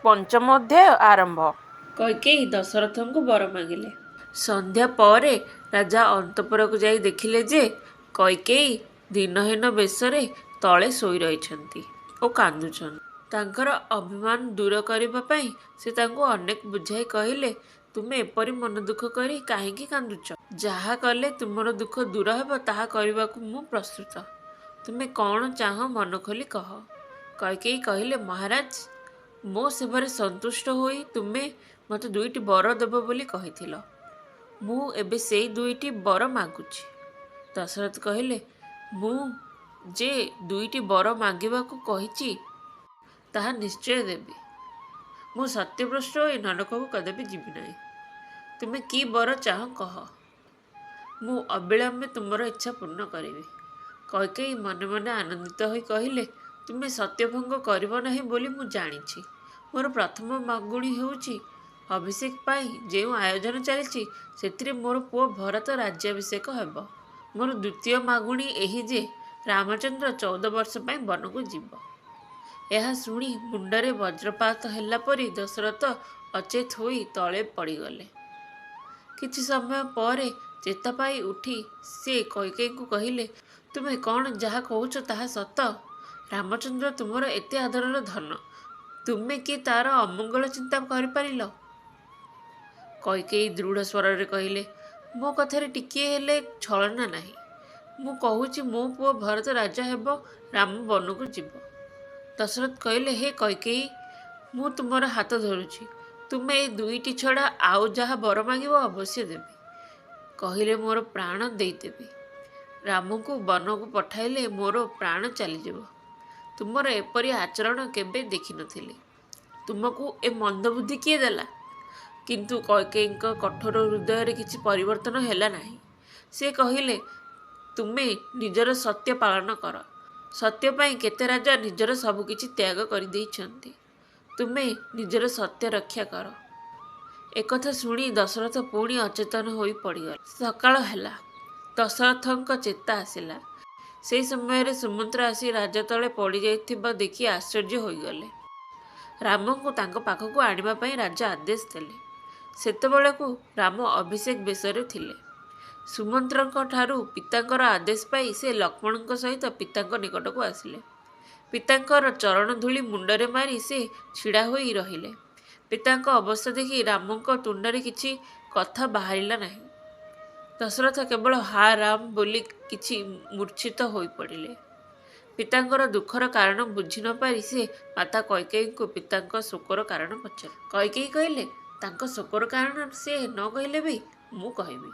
ପଞ୍ଚମ ଅଧ୍ୟାୟ ଆରମ୍ଭ। କୈକେୟୀ ଦଶରଥଙ୍କୁ ବର ମାଗିଲେ। ସନ୍ଧ୍ୟା ପରେ ରାଜା ଅନ୍ତଃପୁରକୁ ଯାଇ ଦେଖିଲେ ଯେ କୈକେୟୀ ଦିନହୀନ ବେଶରେ ତଳେ ଶୋଇ ରହିଛନ୍ତି ଓ କାନ୍ଦୁଛନ୍ତି। ତାଙ୍କର ଅଭିମାନ ଦୂର କରିବା ପାଇଁ ସେ ତାଙ୍କୁ ଅନେକ ବୁଝାଇ କହିଲେ, ତୁମେ ଏପରି ମନ ଦୁଃଖ କରି କାହିଁକି କାନ୍ଦୁଛ? ଯାହା କଲେ ତୁମର ଦୁଃଖ ଦୂର ହେବ ତାହା କରିବାକୁ ମୁଁ ପ୍ରସ୍ତୁତ। ତୁମେ କ'ଣ ଚାହଁ ମନ ଖୋଲି କହ। କୈକେୟୀ କହିଲେ, ମହାରାଜ, ମୋ ସେବାରେ ସନ୍ତୁଷ୍ଟ ହୋଇ ତୁମେ ମୋତେ 2ଟି ବର ଦେବ ବୋଲି କହିଥିଲ। ମୁଁ ଏବେ ସେଇ 2ଟି ବର ମାଗୁଛି। ଦଶରଥ କହିଲେ, ମୁଁ ଯେ 2ଟି ବର ମାଗିବାକୁ କହିଛି ତାହା ନିଶ୍ଚୟ ଦେବି। ମୁଁ ସତ୍ୟଭ୍ରଷ୍ଟ ହୋଇ ନରକକୁ କଦାପି ଯିବି ନାହିଁ। ତୁମେ କି ବର ଚାହଁ କହ। ମୁଁ ଅବିଳମ୍ବେ ତୁମର ଇଚ୍ଛା ପୂର୍ଣ୍ଣ କରିବି। କୈକେୟୀ ମନେ ମନେ ଆନନ୍ଦିତ ହୋଇ କହିଲେ, ତୁମେ ସତ୍ୟଭଙ୍ଗ କରିବ ନାହିଁ ବୋଲି ମୁଁ ଜାଣିଛି। ମୋର ପ୍ରଥମ ମାଗୁଣି ହେଉଛି ଅଭିଷେକ ପାଇଁ ଯେଉଁ ଆୟୋଜନ ଚାଲିଛି ସେଥିରେ ମୋର ପୁଅ ଭରତ ରାଜ୍ୟାଭିଷେକ ହେବ। ମୋର ଦ୍ୱିତୀୟ ମାଗୁଣି ଏହି ଯେ ରାମଚନ୍ଦ୍ର 14 ବର୍ଷ ପାଇଁ ବନକୁ ଯିବ। ଏହା ଶୁଣି ମୁଣ୍ଡରେ ବଜ୍ରପାତ ହେଲା ପରି ଦଶରଥ ଅଚେତ ହୋଇ ତଳେ ପଡ଼ିଗଲେ। କିଛି ସମୟ ପରେ ଚେତା ପାଇ ଉଠି ସେ କୈକେୟୀଙ୍କୁ କହିଲେ, ତୁମେ କ'ଣ ଯାହା କହୁଛ ତାହା ସତ? ରାମଚନ୍ଦ୍ର ତୁମର ଏତେ ଆଦରର ଧନ, ତୁମେ କି ତାର ଅମଙ୍ଗଳ ଚିନ୍ତା କରିପାରିଲ? କୈକେୟୀ ଦୃଢ଼ ସ୍ୱରରେ କହିଲେ, ମୋ କଥାରେ ଟିକିଏ ହେଲେ ଛଳନା ନାହିଁ। ମୁଁ କହୁଛି ମୋ ପୁଅ ଭରତ ରାଜା ହେବ, ରାମ ବନକୁ ଯିବ। ଦଶରଥ କହିଲେ, ହେ କୈକେୟୀ, ମୁଁ ତୁମର ହାତ ଧରୁଛି। ତୁମେ ଏ 2ଟି ଛଡ଼ା ଆଉ ଯାହା ବର ମାଗିବ ଅବଶ୍ୟ ଦେବି। କହିଲେ ମୋର ପ୍ରାଣ ଦେଇଦେବି। ରାମଙ୍କୁ ବନକୁ ପଠାଇଲେ ମୋର ପ୍ରାଣ ଚାଲିଯିବ। ତୁମର ଏପରି ଆଚରଣ କେବେ ଦେଖିନଥିଲି। ତୁମକୁ ଏ ମନ୍ଦବୁଦ୍ଧି କିଏ ଦେଲା? କିନ୍ତୁ କୈକେୟୀଙ୍କ କଠୋର ହୃଦୟରେ କିଛି ପରିବର୍ତ୍ତନ ହେଲା ନାହିଁ। ସେ କହିଲେ, ତୁମେ ନିଜର ସତ୍ୟ ପାଳନ କର। ସତ୍ୟ ପାଇଁ କେତେ ରାଜା ନିଜର ସବୁକିଛି ତ୍ୟାଗ କରିଦେଇଛନ୍ତି। ତୁମେ ନିଜର ସତ୍ୟ ରକ୍ଷା କର। ଏକଥା ଶୁଣି ଦଶରଥ ପୁଣି ଅଚେତନ ହୋଇ ପଡ଼ିଗଲେ। ସକାଳ ହେଲା। ଦଶରଥଙ୍କ ଚେତା ଆସିଲା। ସେହି ସମୟରେ ସୁମନ୍ତ୍ର ଆସି ରାଜା ତଳେ ପଡ଼ିଯାଇଥିବା ଦେଖି ଆଶ୍ଚର୍ଯ୍ୟ ହୋଇଗଲେ। ରାମଙ୍କୁ ତାଙ୍କ ପାଖକୁ ଆଣିବା ପାଇଁ ରାଜା ଆଦେଶ ଦେଲେ। ସେତେବେଳକୁ ରାମ ଅଭିଷେକ ବେଶରେ ଥିଲେ। ସୁମନ୍ତ୍ରଙ୍କ ଠାରୁ ପିତାଙ୍କର ଆଦେଶ ପାଇ ସେ ଲକ୍ଷ୍ମଣଙ୍କ ସହିତ ପିତାଙ୍କ ନିକଟକୁ ଆସିଲେ। ପିତାଙ୍କର ଚରଣ ଧୂଳି ମୁଣ୍ଡରେ ମାରି ସେ ଛିଡ଼ା ହୋଇ ରହିଲେ। ପିତାଙ୍କ ଅବସ୍ଥା ଦେଖି ରାମଙ୍କ ତୁଣ୍ଡରେ କିଛି କଥା ବାହାରିଲା ନାହିଁ। ଦଶରଥ କେବଳ ହା ରାମ ବୋଲି କିଛି ମୂର୍ଚ୍ଛିତ ହୋଇପଡ଼ିଲେ। ପିତାଙ୍କର ଦୁଃଖର କାରଣ ବୁଝି ନ ପାରି ସେ ମାତା କୈକେୟୀଙ୍କୁ ପିତାଙ୍କ ଶୋକର କାରଣ ପଚାରିଲେ। କୈକେୟୀ କହିଲେ, ତାଙ୍କ ଶୋକର କାରଣ ସେ ନ କହିଲେ ବି ମୁଁ କହିବି।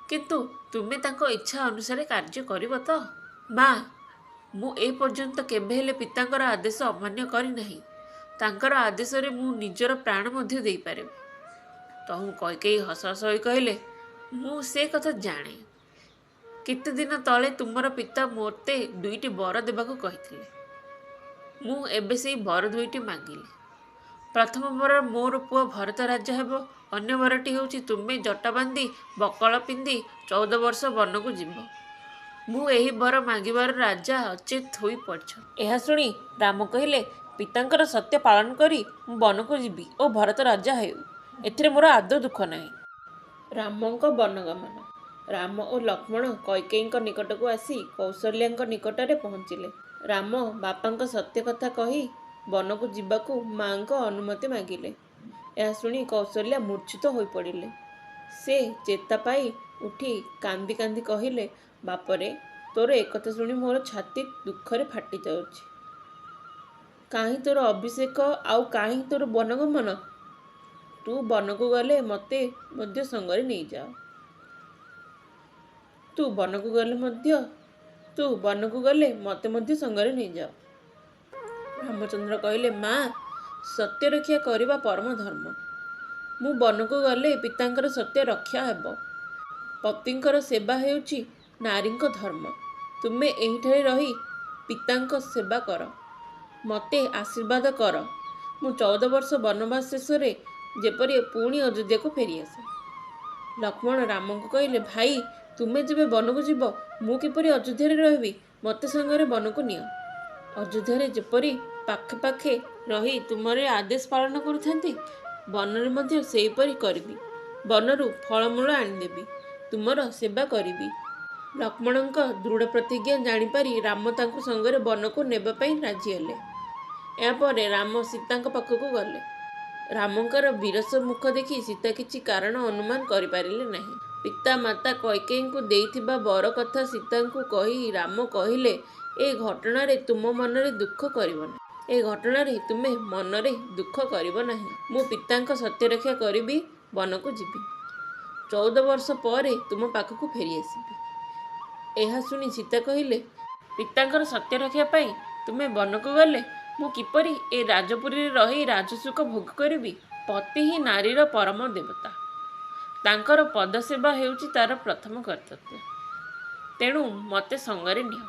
କିନ୍ତୁ ତୁମେ ତାଙ୍କ ଇଚ୍ଛା ଅନୁସାରେ କାର୍ଯ୍ୟ କରିବ ତ? ମା, ମୁଁ ଏ ପର୍ଯ୍ୟନ୍ତ କେବେ ହେଲେ ପିତାଙ୍କର ଆଦେଶ ଅମାନ୍ୟ କରିନାହିଁ। ତାଙ୍କର ଆଦେଶରେ ମୁଁ ନିଜର ପ୍ରାଣ ମଧ୍ୟ ଦେଇପାରିବି। ତହୁ କୈକେୟୀ ହସ ହସ ହୋଇ କହିଲେ, ମୁଁ ସେ କଥା ଜାଣେ। କେତେଦିନ ତଳେ ତୁମର ପିତା ମୋତେ 2ଟି ବର ଦେବାକୁ କହିଥିଲେ। ମୁଁ ଏବେ ସେଇ ବର 2ଟି ମାଗିଲି। ପ୍ରଥମ ବର ମୋର ପୁଅ ଭରତ ରାଜା ହେବ। ଅନ୍ୟ ବରଟି ହେଉଛି ତୁମେ ଜଟା ବାନ୍ଧି ବକଳ ପିନ୍ଧି 14 ବର୍ଷ ବନକୁ ଯିବ। ମୁଁ ଏହି ବର ମାଗିବାରୁ ରାଜା ଅଚେତ ହୋଇ ପଡ଼ିଛନ୍ତି। ଏହା ଶୁଣି ରାମ କହିଲେ, ପିତାଙ୍କର ସତ୍ୟ ପାଳନ କରି ମୁଁ ବନକୁ ଯିବି ଓ ଭରତ ରାଜା ହେଉ, ଏଥିରେ ମୋର ଆଦୌ ଦୁଃଖ ନାହିଁ। ରାମଙ୍କ ବନଗମନ। ରାମ ଓ ଲକ୍ଷ୍ମଣ କୈକେୟୀଙ୍କ ନିକଟକୁ ଆସି କୌଶଲ୍ୟାଙ୍କ ନିକଟରେ ପହଞ୍ଚିଲେ। ରାମ ବାପାଙ୍କ ସତ୍ୟ କଥା କହି ବନକୁ ଯିବାକୁ ମାଙ୍କ ଅନୁମତି ମାଗିଲେ। ଏହା ଶୁଣି କୌଶଲ୍ୟା ମୂର୍ଚ୍ଛିତ ହୋଇପଡ଼ିଲେ। ସେ ଚେତା ପାଇ ଉଠି କାନ୍ଦି କାନ୍ଦି କହିଲେ, ବାପରେ, ତୋର ଏକଥା ଶୁଣି ମୋର ଛାତି ଦୁଃଖରେ ଫାଟି ଯାଉଛି। କାହିଁ ତୋର ଅଭିଷେକ ଆଉ କାହିଁ ତୋର ବନଗମନ? ତୁ ବନକୁ ଗଲେ ମୋତେ ମଧ୍ୟ ସଙ୍ଗରେ ନେଇଯାଅ। ତୁ ବନକୁ ଗଲେ ମୋତେ ମଧ୍ୟ ସଙ୍ଗରେ ନେଇଯାଅ। ରାମଚନ୍ଦ୍ର କହିଲେ, ମା, ସତ୍ୟ ରକ୍ଷା କରିବା ପରମ ଧର୍ମ। ମୁଁ ବନକୁ ଗଲେ ପିତାଙ୍କର ସତ୍ୟ ରକ୍ଷା ହେବ। ପତିଙ୍କର ସେବା ହେଉଛି ନାରୀଙ୍କ ଧର୍ମ। ତୁମେ ଏହିଠାରେ ରହି ପିତାଙ୍କ ସେବା କର। ମୋତେ ଆଶୀର୍ବାଦ କର। ମୁଁ 14 ବର୍ଷ ବନବାସ ଶେଷରେ ଯେପରି ପୁଣି ଅଯୋଧ୍ୟାକୁ ଫେରିଆସେ। ଲକ୍ଷ୍ମଣ ରାମଙ୍କୁ କହିଲେ, ଭାଇ, ତୁମେ ଯେବେ ବନକୁ ଯିବ ମୁଁ କିପରି ଅଯୋଧ୍ୟାରେ ରହିବି? ମୋତେ ସାଙ୍ଗରେ ବନକୁ ନିଅ। ଅଯୋଧ୍ୟାରେ ଯେପରି ପାଖେ ପାଖେ ରହି ତୁମର ଆଦେଶ ପାଳନ କରୁଥାନ୍ତି, ବନରେ ମଧ୍ୟ ସେହିପରି କରିବି। ବନରୁ ଫଳମୂଳ ଆଣିଦେବି, ତୁମର ସେବା କରିବି। ଲକ୍ଷ୍ମଣଙ୍କ ଦୃଢ଼ ପ୍ରତିଜ୍ଞା ଜାଣିପାରି ରାମ ତାଙ୍କୁ ସଙ୍ଗରେ ବନକୁ ନେବା ପାଇଁ ରାଜି ହେଲେ। ଏହାପରେ ରାମ ସୀତାଙ୍କ ପାଖକୁ ଗଲେ। ରାମଙ୍କର ବିରସ ମୁଖ ଦେଖି ସୀତା କିଛି କାରଣ ଅନୁମାନ କରିପାରିଲେ ନାହିଁ। ପିତା ମାତା କୈକେୟୀଙ୍କୁ ଦେଇଥିବା ବର କଥା ସୀତାଙ୍କୁ କହି ରାମ କହିଲେ, ଏ ଘଟଣାରେ ତୁମେ ମନରେ ଦୁଃଖ କରିବ ନାହିଁ। ମୁଁ ପିତାଙ୍କ ସତ୍ୟରକ୍ଷା କରିବି, ବନକୁ ଯିବି। 14 ବର୍ଷ ପରେ ତୁମ ପାଖକୁ ଫେରି ଆସିବି। ଏହା ଶୁଣି ସୀତା କହିଲେ, ପିତାଙ୍କର ସତ୍ୟରକ୍ଷା ପାଇଁ ତୁମେ ବନକୁ ଗଲେ ମୁଁ କିପରି ଏ ରାଜପୁରୀରେ ରହି ରାଜସୁଖ ଭୋଗ କରିବି? ପତି ହିଁ ନାରୀର ପରମ ଦେବତା। ତାଙ୍କର ପଦସେବା ହେଉଛି ତାର ପ୍ରଥମ କର୍ତ୍ତବ୍ୟ। ତେଣୁ ମୋତେ ସଙ୍ଗରେ ନିଅ।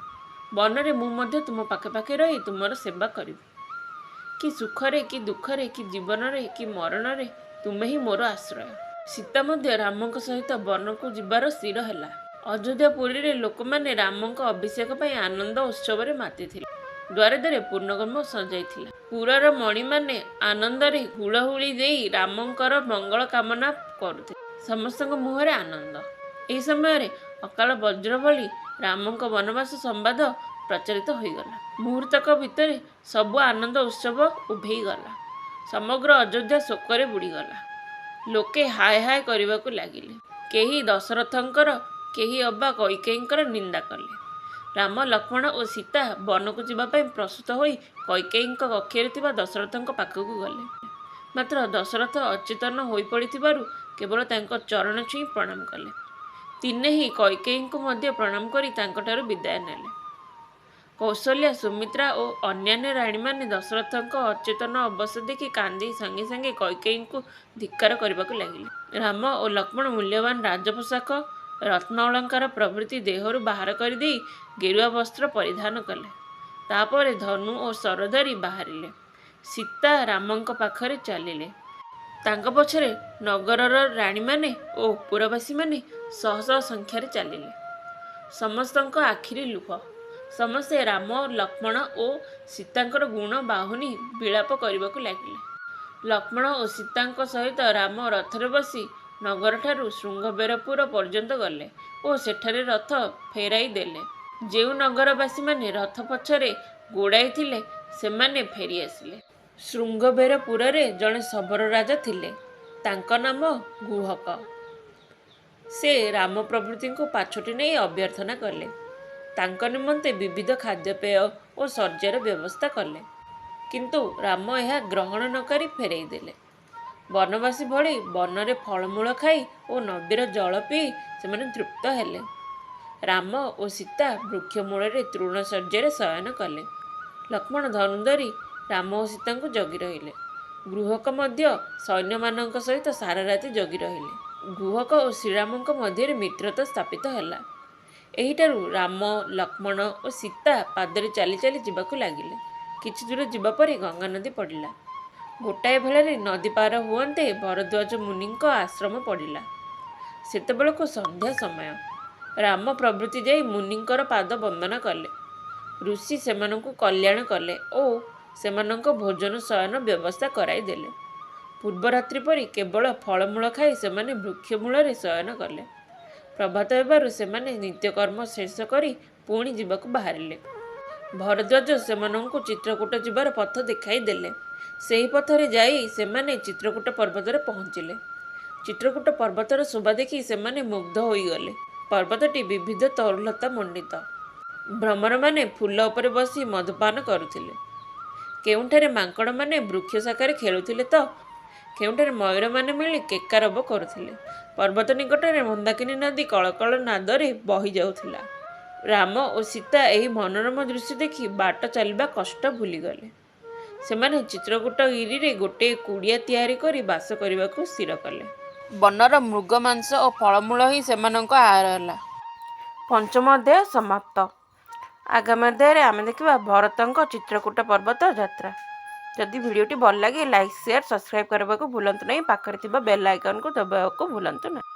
ବନରେ ମୁଁ ମଧ୍ୟ ତୁମ ପାଖେ ପାଖେ ରହି ତୁମର ସେବା କରିବି। କି ସୁଖରେ କି ଦୁଃଖରେ କି ଜୀବନରେ କି ମରଣରେ ତୁମେ ହିଁ ମୋର ଆଶ୍ରୟ। ସୀତା ମଧ୍ୟ ରାମଙ୍କ ସହିତ ବନକୁ ଯିବାର ସ୍ଥିର ହେଲା। ଅଯୋଧ୍ୟା ପୁରୀରେ ଲୋକମାନେ ରାମଙ୍କ ଅଭିଷେକ ପାଇଁ ଆନନ୍ଦ ଉତ୍ସବରେ ମାତିଥିଲେ। ଦ୍ୱାରେ ଦ୍ୱାରେ ପୂର୍ଣ୍ଣକୁମ୍ଭ ସଜାଇଥିଲା। ପୁରର ମଣିମାନେ ଆନନ୍ଦରେ ହୁଳହୁଳି ଦେଇ ରାମଙ୍କର ମଙ୍ଗଳ କାମନା କରୁଥିଲେ। ସମସ୍ତଙ୍କ ମୁହଁରେ ଆନନ୍ଦ। ଏହି ସମୟରେ ଅକାଳ ବଜ୍ର ଭଳି ରାମଙ୍କ ବନବାସ ସମ୍ବାଦ ପ୍ରଚାରିତ ହୋଇଗଲା। ମୁହୂର୍ତ୍ତକ ଭିତରେ ସବୁ ଆନନ୍ଦ ଉତ୍ସବ ଉଭେଇଗଲା। ସମଗ୍ର ଅଯୋଧ୍ୟା ଶୋକରେ ବୁଡ଼ିଗଲା। ଲୋକେ ହାୟ ହାୟ କରିବାକୁ ଲାଗିଲେ। କେହି ଦଶରଥଙ୍କର, କେହି ଅବା କୈକେୟୀଙ୍କର ନିନ୍ଦା କଲେ। ରାମ, ଲକ୍ଷ୍ମଣ ଓ ସୀତା ବନକୁ ଯିବା ପାଇଁ ପ୍ରସ୍ତୁତ ହୋଇ କୈକେୟୀଙ୍କ କକ୍ଷରେ ଥିବା ଦଶରଥଙ୍କ ପାଖକୁ ଗଲେ। ମାତ୍ର ଦଶରଥ ଅଚେତନ ହୋଇପଡ଼ିଥିବାରୁ କେବଳ ତାଙ୍କ ଚରଣ ଛୁଇଁ ପ୍ରଣାମ କଲେ। ଦିନେ ହିଁ କୈକେୟୀଙ୍କୁ ମଧ୍ୟ ପ୍ରଣାମ କରି ତାଙ୍କଠାରୁ ବିଦାୟ ନେଲେ। କୌଶଲ୍ୟା, ସୁମିତ୍ରା ଓ ଅନ୍ୟାନ୍ୟ ରାଣୀମାନେ ଦଶରଥଙ୍କ ଅଚେତନ ଅବସ୍ଥା ଦେଖି କାନ୍ଦି ସାଙ୍ଗେ ସାଙ୍ଗେ କୈକେୟୀଙ୍କୁ ଧିକ୍କାର କରିବାକୁ ଲାଗିଲେ। ରାମ ଓ ଲକ୍ଷ୍ମଣ ମୂଲ୍ୟବାନ ରାଜପୋଷାକ, ରତ୍ନ ଅଳଙ୍କାର ପ୍ରଭୃତି ଦେହରୁ ବାହାର କରିଦେଇ ଗେରୁଆ ବସ୍ତ୍ର ପରିଧାନ କଲେ। ତାପରେ ଧନୁ ଓ ଶର ଧରି ବାହାରିଲେ। ସୀତା ରାମଙ୍କ ପାଖରେ ଚାଲିଲେ। ତାଙ୍କ ପଛରେ ନଗରର ରାଣୀମାନେ ଓ ପୁରବାସୀମାନେ ଶହ ଶହ ସଂଖ୍ୟାରେ ଚାଲିଲେ। ସମସ୍ତଙ୍କ ଆଖିରେ ଲୁହ। ସମସ୍ତେ ରାମ, ଲକ୍ଷ୍ମଣ ଓ ସୀତାଙ୍କର ଗୁଣ ବାହୁନି ବିଳାପ କରିବାକୁ ଲାଗିଲେ। ଲକ୍ଷ୍ମଣ ଓ ସୀତାଙ୍କ ସହିତ ରାମ ରଥରେ ବସି ନଗରଠାରୁ ଶୃଙ୍ଗବେରପୁର ପର୍ଯ୍ୟନ୍ତ ଗଲେ ଓ ସେଠାରେ ରଥ ଫେରାଇ ଦେଲେ। ଯେଉଁ ନଗରବାସୀମାନେ ରଥ ପଛରେ ଗୋଡ଼ାଇଥିଲେ ସେମାନେ ଫେରି ଆସିଲେ। ଶୃଙ୍ଗବେରପୁରରେ ଜଣେ ଶବର ରାଜା ଥିଲେ। ତାଙ୍କ ନାମ ଗୁହକ। ସେ ରାମ ପ୍ରଭୃତିଙ୍କୁ ପାଛୋଟି ନେଇ ଅଭ୍ୟର୍ଥନା କଲେ। ତାଙ୍କ ନିମନ୍ତେ ବିବିଧ ଖାଦ୍ୟପେୟ ଓ ଶଯ୍ୟାର ବ୍ୟବସ୍ଥା କଲେ। କିନ୍ତୁ ରାମ ଏହା ଗ୍ରହଣ ନ କରି ଫେରାଇ ଦେଲେ। ବନବାସୀ ଭଳି ବନରେ ଫଳମୂଳ ଖାଇ ଓ ନଦୀର ଜଳ ପିଇ ସେମାନେ ତୃପ୍ତ ହେଲେ। ରାମ ଓ ସୀତା ବୃକ୍ଷମୂଳରେ ତୃଣଶଯ୍ୟାରେ ଶୟନ କଲେ। ଲକ୍ଷ୍ମଣ ଧନୁ ଧରି ରାମ ଓ ସୀତାଙ୍କୁ ଜଗି ରହିଲେ। ଗୁହକ ମଧ୍ୟ ସୈନ୍ୟମାନଙ୍କ ସହିତ ସାରା ରାତି ଜଗି ରହିଲେ। ଗୁହକ ଓ ଶ୍ରୀରାମଙ୍କ ମଧ୍ୟରେ ମିତ୍ରତା ସ୍ଥାପିତ ହେଲା। ଏହିଠାରୁ ରାମ, ଲକ୍ଷ୍ମଣ ଓ ସୀତା ପାଦରେ ଚାଲି ଚାଲି ଯିବାକୁ ଲାଗିଲେ। କିଛି ଦୂର ଯିବା ପରେ ଗଙ୍ଗା ନଦୀ ପଡ଼ିଲା। ଗୋଟାଏ ଭେଳାରେ ନଦୀ ପାର ହୁଅନ୍ତେ ଭରଦ୍ୱାଜ ମୁନିଙ୍କ ଆଶ୍ରମ ପଡ଼ିଲା। ସେତେବେଳକୁ ସନ୍ଧ୍ୟା ସମୟ। ରାମ ପ୍ରଭୃତି ଯାଇ ମୁନିଙ୍କର ପାଦ ବନ୍ଦନା କଲେ। ଋଷି ସେମାନଙ୍କୁ କଲ୍ୟାଣ କଲେ ଓ ସେମାନଙ୍କ ଭୋଜନ ଶୟନ ବ୍ୟବସ୍ଥା କରାଇ ଦେଲେ। ପୂର୍ବରାତ୍ରି ପରି କେବଳ ଫଳମୂଳ ଖାଇ ସେମାନେ ବୃକ୍ଷମୂଳରେ ଶୟନ କଲେ। ପ୍ରଭାତ ହେବାରୁ ସେମାନେ ନିତ୍ୟକର୍ମ ଶେଷ କରି ପୁଣି ଯିବାକୁ ବାହାରିଲେ। ଭରଦ୍ୱାଜ ସେମାନଙ୍କୁ ଚିତ୍ରକୂଟ ଯିବାର ପଥ ଦେଖାଇ ଦେଲେ। ସେହି ପଥରେ ଯାଇ ସେମାନେ ଚିତ୍ରକୂଟ ପର୍ବତରେ ପହଞ୍ଚିଲେ। ଚିତ୍ରକୂଟ ପର୍ବତର ଶୋଭା ଦେଖି ସେମାନେ ମୁଗ୍ଧ ହୋଇଗଲେ। ପର୍ବତଟି ବିବିଧ ତରୁଲତା ମଣ୍ଡିତ। ଭ୍ରମରମାନେ ଫୁଲ ଉପରେ ବସି ମଧୁପାନ କରୁଥିଲେ। କେଉଁଠାରେ ମାଙ୍କଡ଼ମାନେ ବୃକ୍ଷ ଶାଖାରେ ଖେଳୁଥିଲେ ତ କେଉଁଠାରେ ମୟୂରମାନେ ମିଳି କେକାରବ କରୁଥିଲେ। ପର୍ବତ ନିକଟରେ ମନ୍ଦାକିନୀ ନଦୀ କଳକଳ ନାଦରେ ବହି ଯାଉଥିଲା। ରାମ ଓ ସୀତା ଏହି ମନୋରମ ଦୃଶ୍ୟ ଦେଖି ବାଟ ଚାଲିବା କଷ୍ଟ ଭୁଲିଗଲେ। ସେମାନେ ଚିତ୍ରକୂଟ ଗିରିରେ ଗୋଟିଏ କୁଡ଼ିଆ ତିଆରି କରି ବାସ କରିବାକୁ ସ୍ଥିର କଲେ। ବନର ମୃଗ ମାଂସ ଓ ଫଳମୂଳ ହିଁ ସେମାନଙ୍କ ଆହାର ହେଲା। ପଞ୍ଚମ ଅଧ୍ୟାୟ ସମାପ୍ତ। ଆଗାମୀ ଅଧ୍ୟାୟରେ ଆମେ ଦେଖିବା ଭରତଙ୍କ ଚିତ୍ରକୂଟ ପର୍ବତ ଯାତ୍ରା। ଯଦି ଭିଡ଼ିଓଟି ଭଲ ଲାଗେ ଲାଇକ୍, ସେୟାର, ସବସ୍କ୍ରାଇବ୍ କରିବାକୁ ଭୁଲନ୍ତୁ ନାହିଁ। ପାଖରେ ଥିବା ବେଲ୍ ଆଇକନ୍କୁ ଦବାଇବାକୁ ଭୁଲନ୍ତୁ ନାହିଁ।